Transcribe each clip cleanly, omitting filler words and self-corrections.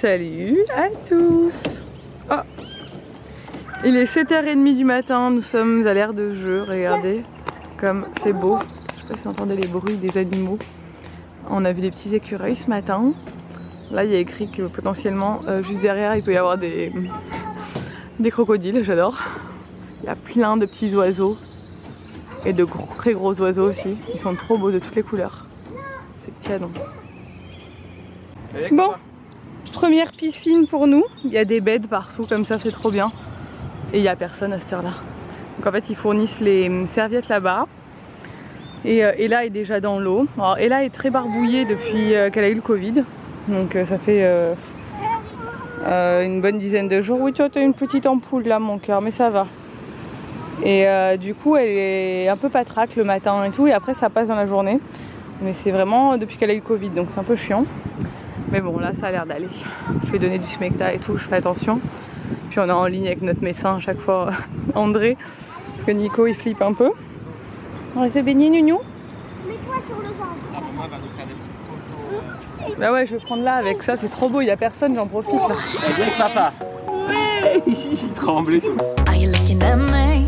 Salut à tous. Oh. Il est 7h30 du matin, nous sommes à l'ère de jeu, regardez comme c'est beau. Je sais pas si vous entendez les bruits des animaux. On a vu des petits écureuils ce matin. Là il y a écrit que potentiellement juste derrière il peut y avoir des crocodiles, j'adore. Il y a plein de petits oiseaux et de très gros oiseaux aussi. Ils sont trop beaux de toutes les couleurs. C'est canon. Bon, première piscine pour nous. Il y a des beds partout comme ça, c'est trop bien. Et il n'y a personne à cette heure-là. Donc en fait ils fournissent les serviettes là-bas. Et Ella est déjà dans l'eau. Alors Ella est très barbouillée depuis qu'elle a eu le Covid. Donc ça fait une bonne dizaine de jours. Oui, tu as une petite ampoule là mon cœur, mais ça va. Et du coup elle est un peu patraque le matin et tout. Et après ça passe dans la journée. Mais c'est vraiment depuis qu'elle a eu le Covid, donc c'est un peu chiant. Mais bon, là ça a l'air d'aller. Je vais donner du smecta et tout, je fais attention. Puis on est en ligne avec notre médecin à chaque fois, André. Parce que Nico il flippe un peu. On va se baigner, Nounou. Mets-toi sur le ventre. Maman va nous faire des petites photos. Bah ouais, je vais prendre là avec ça, c'est trop beau, il n'y a personne, j'en profite là. Viens avec papa. Il tremble et tout. Are you looking at me?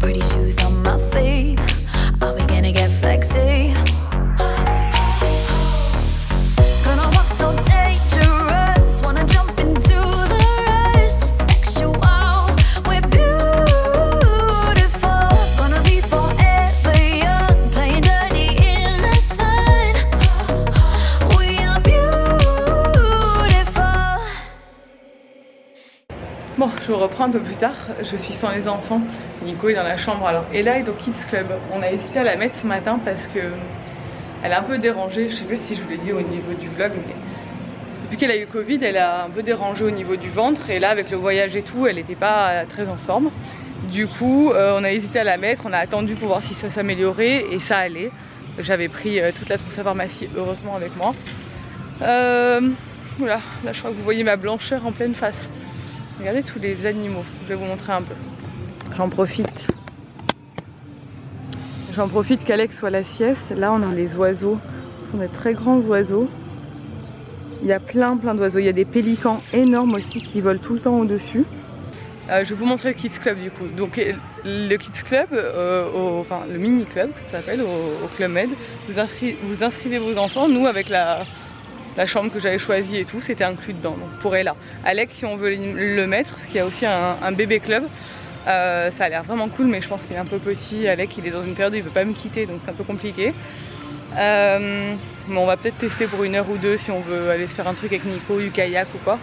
Pretty shoes on my feet. Are we gonna get flexy? Gonna walk so dangerous. Wanna jump into the rush. So sexual. We're beautiful. Gonna be forever young. Playing dirty in the sun. We are beautiful. Bon, je vous reprends un peu plus tard, je suis sans les enfants. Nico est dans la chambre, alors Ella est au Kids Club. On a hésité à la mettre ce matin parce que elle est un peu dérangée. Je sais pas si je vous l'ai dit au niveau du vlog, mais depuis qu'elle a eu le Covid, elle a un peu dérangé au niveau du ventre. Et là, avec le voyage et tout, elle n'était pas très en forme. Du coup, on a hésité à la mettre, on a attendu pour voir si ça s'améliorait et ça allait. J'avais pris toute la trousse à pharmacie, heureusement, avec moi. Voilà, là je crois que vous voyez ma blancheur en pleine face. Regardez tous les animaux, je vais vous montrer un peu. J'en profite qu'Alex soit à la sieste. Là on a les oiseaux, ce sont des très grands oiseaux. Il y a plein d'oiseaux, il y a des pélicans énormes aussi qui volent tout le temps au-dessus. Je vais vous montrer le Kids Club du coup. Donc le Kids Club, enfin le mini club ça s'appelle, au Club Med, vous inscrivez vos enfants. Nous avec la chambre que j'avais choisie et tout, c'était inclus dedans, donc pour Ella. Alex, si on veut le mettre, parce qu'il y a aussi un bébé club, ça a l'air vraiment cool, mais je pense qu'il est un peu petit. Alex, il est dans une période où il veut pas me quitter, donc c'est un peu compliqué. Mais on va peut-être tester pour 1 heure ou 2 si on veut aller se faire un truc avec Nico, du kayak ou quoi.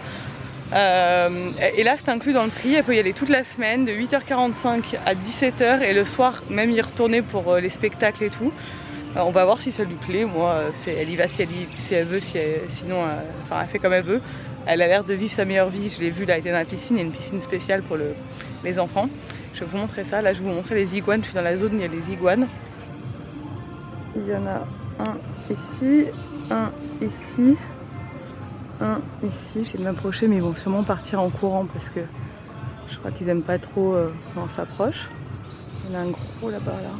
Et là, c'est inclus dans le prix. Elle peut y aller toute la semaine, de 8h45 à 17h, et le soir, même y retourner pour les spectacles et tout. On va voir si ça lui plaît. Moi, elle y va si elle veut, sinon enfin, elle fait comme elle veut. Elle a l'air de vivre sa meilleure vie. Je l'ai vue là, elle était dans la piscine. Il y a une piscine spéciale pour les enfants. Je vais vous montrer ça. Là, je vais vous montrer les iguanes. Je suis dans la zone où il y a les iguanes. Il y en a un ici, un ici, un ici. J'essaie de m'approcher, mais ils vont sûrement partir en courant parce que je crois qu'ils n'aiment pas trop quand on s'approche. Il y en a un gros là-bas, là.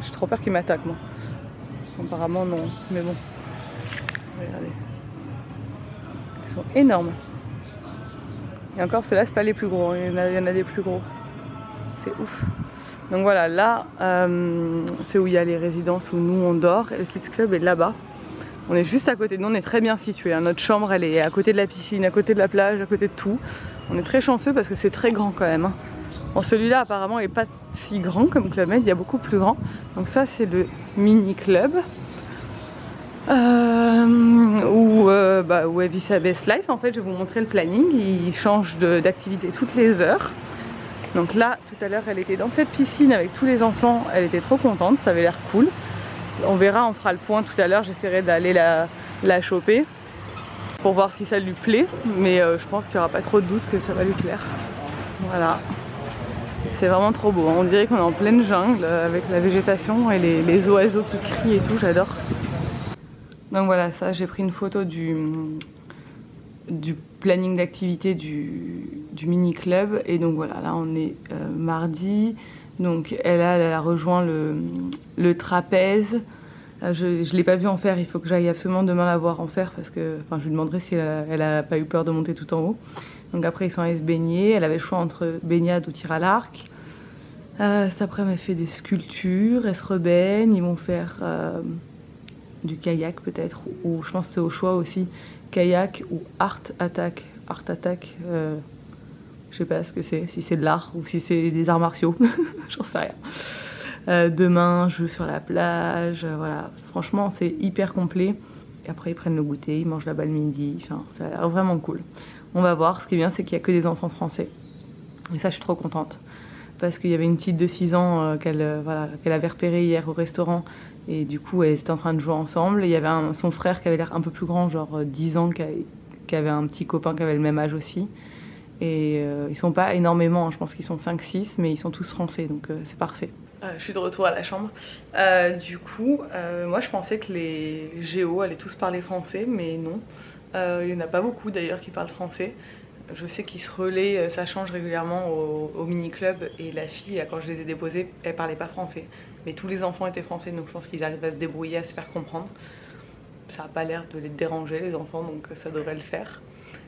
J'ai trop peur qu'ils m'attaquent, moi. Apparemment, non. Mais bon. Regardez. Ils sont énormes. Et encore, ceux-là, c'est pas les plus gros. Il y en a des plus gros. C'est ouf. Donc voilà, là, c'est où il y a les résidences où nous, on dort. Et le Kids Club est là-bas. On est juste à côté. Nous, on est très bien situés. Notre chambre, elle est à côté de la piscine, à côté de la plage, à côté de tout. On est très chanceux parce que c'est très grand quand même. Bon, celui-là apparemment n'est pas si grand comme Club Med, il y a beaucoup plus grand. Donc ça c'est le mini club où elle vit sa best life. En fait, je vais vous montrer le planning. Il change d'activité toutes les heures. Donc là, tout à l'heure, elle était dans cette piscine avec tous les enfants. Elle était trop contente, ça avait l'air cool. On verra, on fera le point tout à l'heure. J'essaierai d'aller la choper pour voir si ça lui plaît. Mais je pense qu'il n'y aura pas trop de doute que ça va lui plaire. Voilà. C'est vraiment trop beau, on dirait qu'on est en pleine jungle avec la végétation et les oiseaux qui crient et tout, j'adore. Donc voilà, ça j'ai pris une photo du planning d'activité du mini club. Et donc voilà, là on est mardi, donc elle a rejoint le trapèze, Je ne l'ai pas vue en faire, il faut que j'aille absolument demain la voir en faire parce que je lui demanderai si elle a pas eu peur de monter tout en haut. Donc après ils sont allés se baigner, elle avait le choix entre baignade ou tir à l'arc. Cet après-midi elle fait des sculptures, elle se rebaigne, ils vont faire du kayak peut-être, ou je pense que c'est au choix aussi, kayak ou art attack. Art attack, je sais pas ce que c'est, si c'est de l'art ou si c'est des arts martiaux, j'en sais rien. Demain, je joue sur la plage, voilà. Franchement, c'est hyper complet. Et après, ils prennent le goûter, ils mangent là-bas le midi. Enfin, ça a l'air vraiment cool. On va voir. Ce qui est bien, c'est qu'il n'y a que des enfants français. Et ça, je suis trop contente. Parce qu'il y avait une petite de 6 ans qu'elle avait repérée hier au restaurant. Et du coup, elles étaient en train de jouer ensemble. Et il y avait son frère qui avait l'air un peu plus grand, genre 10 ans, qui avait un petit copain qui avait le même âge aussi. Et ils sont pas énormément, hein. Je pense qu'ils sont 5-6, mais ils sont tous français, donc c'est parfait. Je suis de retour à la chambre. Du coup, moi je pensais que les géos allaient tous parler français, mais non. Il n'y en a pas beaucoup d'ailleurs qui parlent français. Je sais qu'ils se relaient, ça change régulièrement au mini-club. Et la fille, là, quand je les ai déposés, elle parlait pas français. Mais tous les enfants étaient français, donc je pense qu'ils arrivent à se débrouiller, à se faire comprendre. Ça n'a pas l'air de les déranger les enfants, donc ça devrait le faire.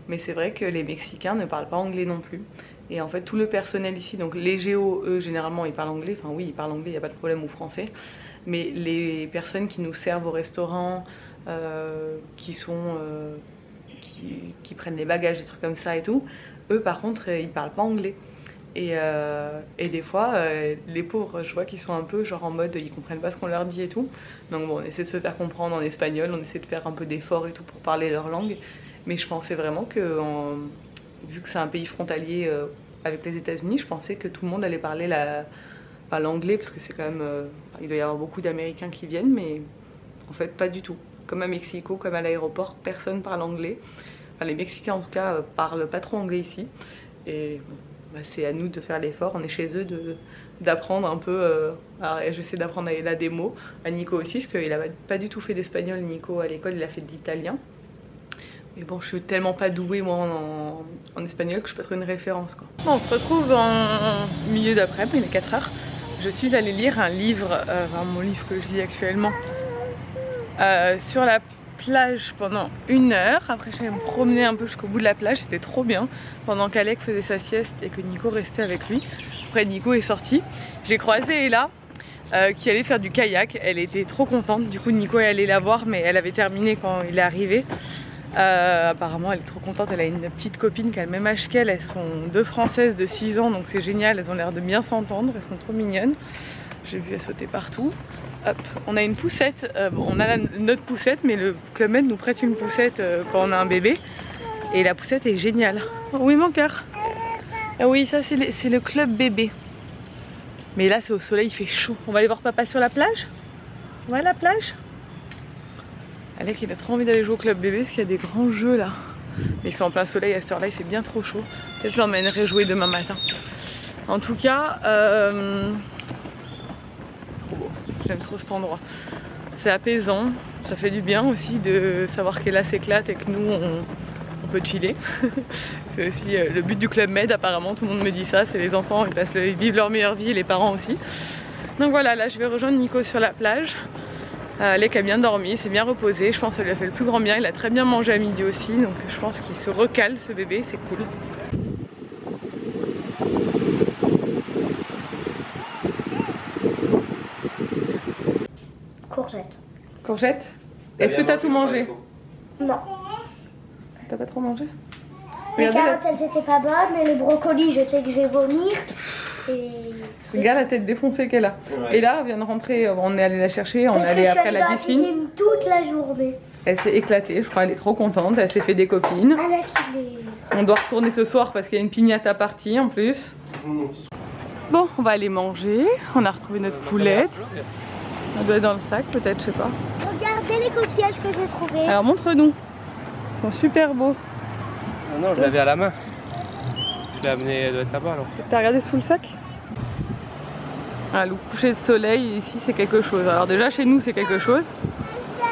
Mais c'est vrai que les Mexicains ne parlent pas anglais non plus. Et en fait, tout le personnel ici, donc les géos, eux, généralement, ils parlent anglais. Enfin oui, ils parlent anglais, il n'y a pas de problème, ou français. Mais les personnes qui nous servent au restaurant, qui prennent les bagages, des trucs comme ça et tout, eux, par contre, ils parlent pas anglais. Et des fois, les pauvres, je vois qu'ils sont un peu genre en mode, ils comprennent pas ce qu'on leur dit et tout. Donc bon, on essaie de se faire comprendre en espagnol, on essaie de faire un peu d'efforts et tout pour parler leur langue. Mais je pensais vraiment que, vu que c'est un pays frontalier avec les États-Unis, je pensais que tout le monde allait parler l'anglais, parce que c'est quand même, il doit y avoir beaucoup d'Américains qui viennent, mais en fait pas du tout. Comme à Mexico, comme à l'aéroport, personne parle anglais. Enfin, les Mexicains en tout cas parlent pas trop anglais ici. Et bon, bah, c'est à nous de faire l'effort, on est chez eux d'apprendre un peu. Alors j'essaie d'apprendre la démo, à Nico aussi, parce qu'il n'a pas du tout fait d'espagnol, Nico, à l'école, il a fait de l'italien. Mais bon, je suis tellement pas douée moi en espagnol que je peux trouver une référence, quoi. Bon, on se retrouve en milieu d'après-midi, il est 4 h. Je suis allée lire un livre, mon livre que je lis actuellement, sur la plage pendant 1 heure. Après, je suis allée me promener un peu jusqu'au bout de la plage, c'était trop bien. Pendant qu'Alec faisait sa sieste et que Nico restait avec lui. Après, Nico est sorti. J'ai croisé Ella, qui allait faire du kayak. Elle était trop contente. Du coup, Nico est allé la voir, mais elle avait terminé quand il est arrivé. Apparemment elle est trop contente, elle a une petite copine qui a le même âge qu'elle, elles sont 2 françaises de 6 ans, donc c'est génial, elles ont l'air de bien s'entendre, elles sont trop mignonnes. J'ai vu elles sauter partout. Hop, on a une poussette, bon, on a notre poussette, mais le Club Med nous prête une poussette quand on a un bébé, et la poussette est géniale. Oh, oui mon cœur. Ah oui, ça c'est le club bébé. Mais là c'est au soleil, il fait chaud. On va aller voir papa sur la plage. On va à la plage. Alec il a trop envie d'aller jouer au club bébé parce qu'il y a des grands jeux là. Mais ils sont en plein soleil à cette heure là, il fait bien trop chaud. Peut-être je l'emmènerai jouer demain matin. En tout cas, trop beau. J'aime trop cet endroit. C'est apaisant, ça fait du bien aussi de savoir qu'Ella s'éclate et que nous on peut chiller. C'est aussi le but du Club Med apparemment, tout le monde me dit ça, c'est les enfants, ils vivent leur meilleure vie et les parents aussi. Donc voilà, là je vais rejoindre Nico sur la plage. Alec a bien dormi, s'est bien reposé, je pense que ça lui a fait le plus grand bien, il a très bien mangé à midi aussi, donc je pense qu'il se recale ce bébé, c'est cool. Courgette. Courgette? Est-ce que t'as tout mangé? Non. T'as pas trop mangé? Les Regardez carottes, elles étaient pas bonnes, et les brocolis, je sais que je vais vomir. Et... Regarde la tête défoncée qu'elle a. Ouais. Et là, elle vient de rentrer, on est allé la chercher, on est allé après la piscine. Toute la journée. Elle s'est éclatée, je crois, elle est trop contente, elle s'est fait des copines. Alec, il est... On doit retourner ce soir parce qu'il y a une piñata partie en plus. Bon, on va aller manger, on a retrouvé notre poulette. Elle doit être dans le sac peut-être, je sais pas. Regardez les coquillages que j'ai trouvés. Alors montre-nous, ils sont super beaux. Non, je l'avais à la main. Je l'ai amené, elle doit être là-bas alors. T'as regardé sous le sac? Ah, le coucher de soleil ici c'est quelque chose. Alors déjà chez nous c'est quelque chose.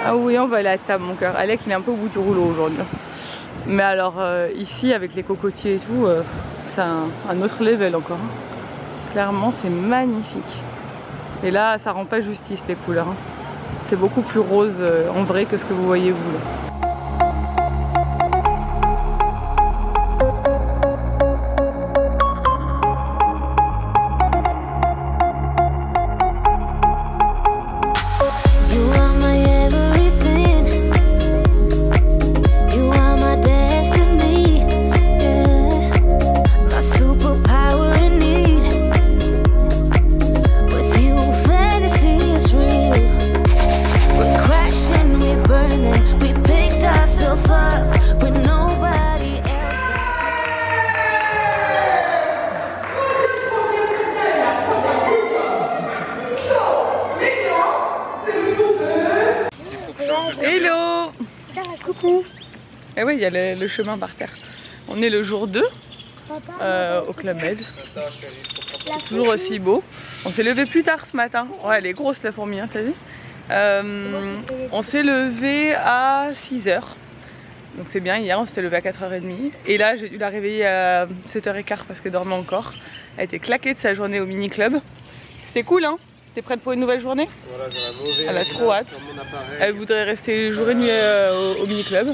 Ah oui, on va aller à la table mon cœur. Alec il est un peu au bout du rouleau aujourd'hui. Mais alors ici avec les cocotiers et tout, c'est un autre level encore. Clairement c'est magnifique. Et là ça rend pas justice les couleurs. c'est beaucoup plus rose en vrai que ce que vous voyez vous là. Hello! Coucou! Et oui, il y a le chemin par terre. On est le jour 2 au Club Med. Toujours aussi beau. On s'est levé plus tard ce matin. Ouais, elle est grosse la fourmi, hein, t'as vu? On s'est levé à 6h. Donc c'est bien, hier on s'était levé à 4h30. Et là j'ai dû la réveiller à 7h15 parce qu'elle dormait encore. Elle était claquée de sa journée au mini club. C'était cool, hein? T'es prête pour une nouvelle journée? Voilà, elle a trop hâte. Elle voudrait rester jour et nuit au mini club.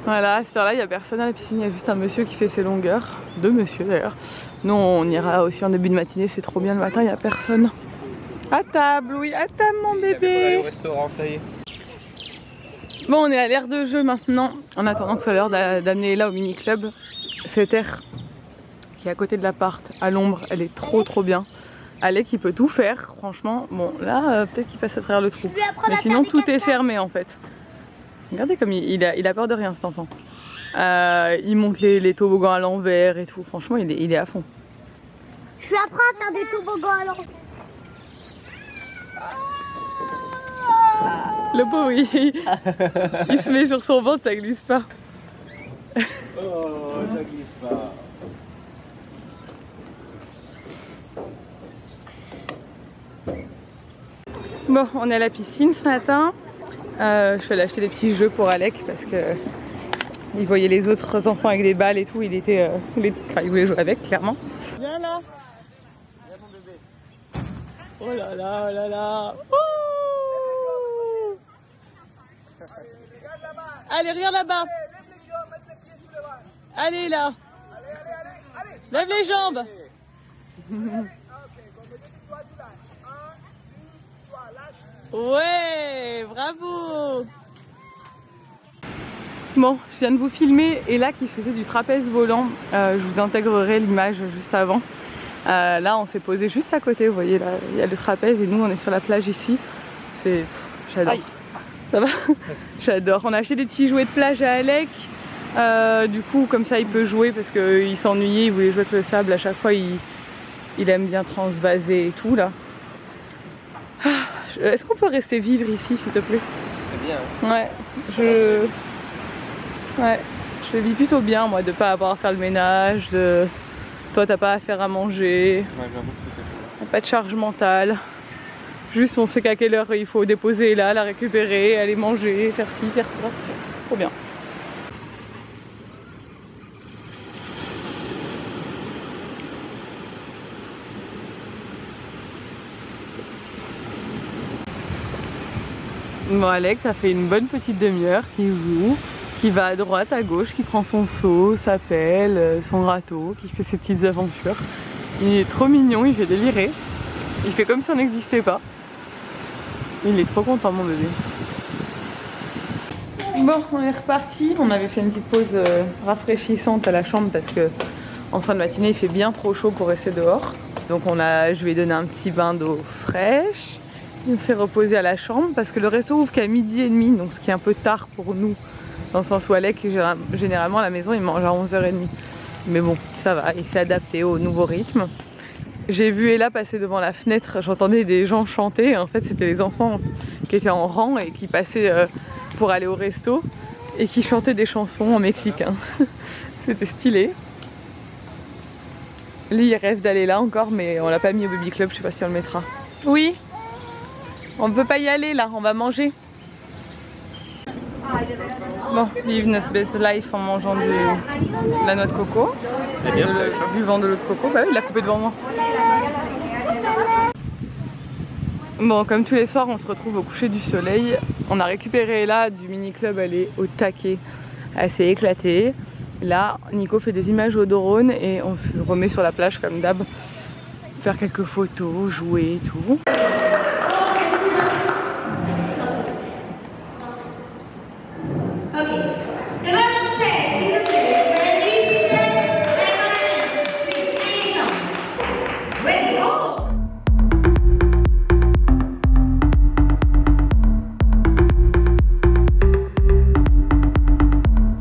Voilà, à cette heure-là, il n'y a personne à la piscine, il y a juste un monsieur qui fait ses longueurs. Deux messieurs d'ailleurs. Nous, on ira aussi en début de matinée, c'est trop bien le matin, il n'y a personne. À table, oui, à table mon bébé. Au restaurant, ça y est. Bon, on est à l'aire de jeu maintenant, en attendant que ce soit l'heure d'amener là au mini club. Cette aire qui est à côté de l'appart, à l'ombre, elle est trop bien. Alec il peut tout faire, franchement. Bon là peut-être qu'il passe à travers le trou. Mais sinon tout est fermé en fait. Regardez comme il a peur de rien cet enfant. Il monte les toboggans à l'envers et tout. Franchement il est à fond. Je lui apprends à faire des toboggans à l'envers. Le pauvre il se met sur son ventre, ça glisse pas. Oh, ça glisse pas. Bon, on est à la piscine ce matin. Je suis allée acheter des petits jeux pour Alec parce que il voyait les autres enfants avec des balles et tout. Il voulait jouer avec, clairement. Viens là. Viens mon bébé. Oh là là, oh là là. Ouh. Allez, regarde là-bas. Allez là. Lève les jambes. Ouais, bravo. Bon, je viens de vous filmer et là qui faisait du trapèze volant. Je vous intégrerai l'image juste avant. Là, on s'est posé juste à côté. Vous voyez, là, il y a le trapèze et nous, on est sur la plage ici. C'est, j'adore. Ça va? J'adore. On a acheté des petits jouets de plage à Alec. Du coup, comme ça, il peut jouer parce qu'il s'ennuyait. Il voulait jouer avec le sable. À chaque fois, il aime bien transvaser et tout là. Est-ce qu'on peut rester vivre ici, s'il te plaît? C'est bien. Hein. Ouais, je vis plutôt bien, moi, de pas avoir à faire le ménage, toi, t'as pas à faire à manger. Ouais, j'avoue que c'est cool. Pas de charge mentale. Juste, on sait qu'à quelle heure il faut déposer là, la récupérer, aller manger, faire ci, faire ça. Trop bien. Bon, Alex, ça fait une bonne petite demi-heure qu'il joue, qui va à droite, à gauche, qui prend son seau, sa pelle, son râteau, qui fait ses petites aventures. Il est trop mignon, il fait délirer. Il fait comme si on n'existait pas. Il est trop content, mon bébé. Bon, on est reparti. On avait fait une petite pause rafraîchissante à la chambre parce que en fin de matinée, il fait bien trop chaud pour rester dehors. Donc je lui ai donné un petit bain d'eau fraîche. On s'est reposé à la chambre parce que le resto ouvre qu'à 12h30, donc ce qui est un peu tard pour nous, dans le sens où Alec, généralement à la maison, il mange à 11h30. Mais bon, ça va, il s'est adapté au nouveau rythme. J'ai vu Ella passer devant la fenêtre, j'entendais des gens chanter, en fait c'était les enfants qui étaient en rang et qui passaient pour aller au resto et qui chantaient des chansons en mexicain. C'était stylé. Lui il rêve d'aller là encore, mais on l'a pas mis au baby club, je sais pas si on le mettra. Oui. On ne peut pas y aller là, on va manger. Bon, live notre best life en mangeant de la noix de coco. Buvant de l'eau de coco. Bah oui, il l'a coupé devant moi. Bon, comme tous les soirs, on se retrouve au coucher du soleil. On a récupéré Ella du mini-club, elle est au taquet. Elle s'est éclatée. Là, Nico fait des images au drone et on se remet sur la plage comme d'hab. Faire quelques photos, jouer et tout.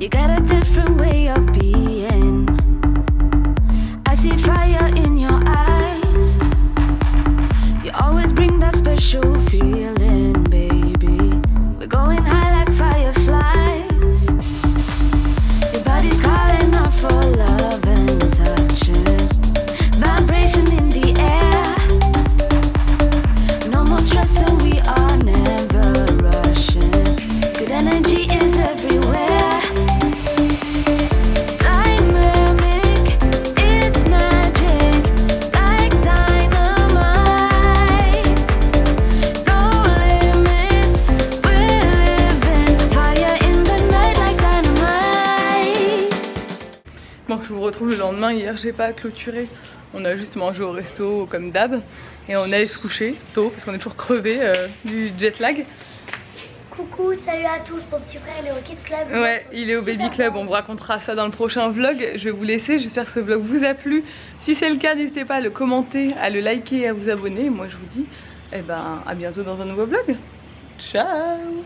You got a different way of being. I see fire in your eyes. You always bring that special feeling, baby. We're going high like fireflies. Your body's calling out for love and touching. Vibration in the air. No more stress and we are never rushing. Good energy is everywhere. Bon, je vous retrouve le lendemain. Hier, j'ai pas clôturé. On a juste mangé au resto comme d'hab. Et on allait se coucher tôt parce qu'on est toujours crevé du jet lag. Coucou, salut à tous, mon petit frère il est au Kids Club. Ouais, il est au Baby Club, on vous racontera ça dans le prochain vlog. Je vais vous laisser, j'espère que ce vlog vous a plu. Si c'est le cas, n'hésitez pas à le commenter, à le liker et à vous abonner. Moi je vous dis à bientôt dans un nouveau vlog. Ciao.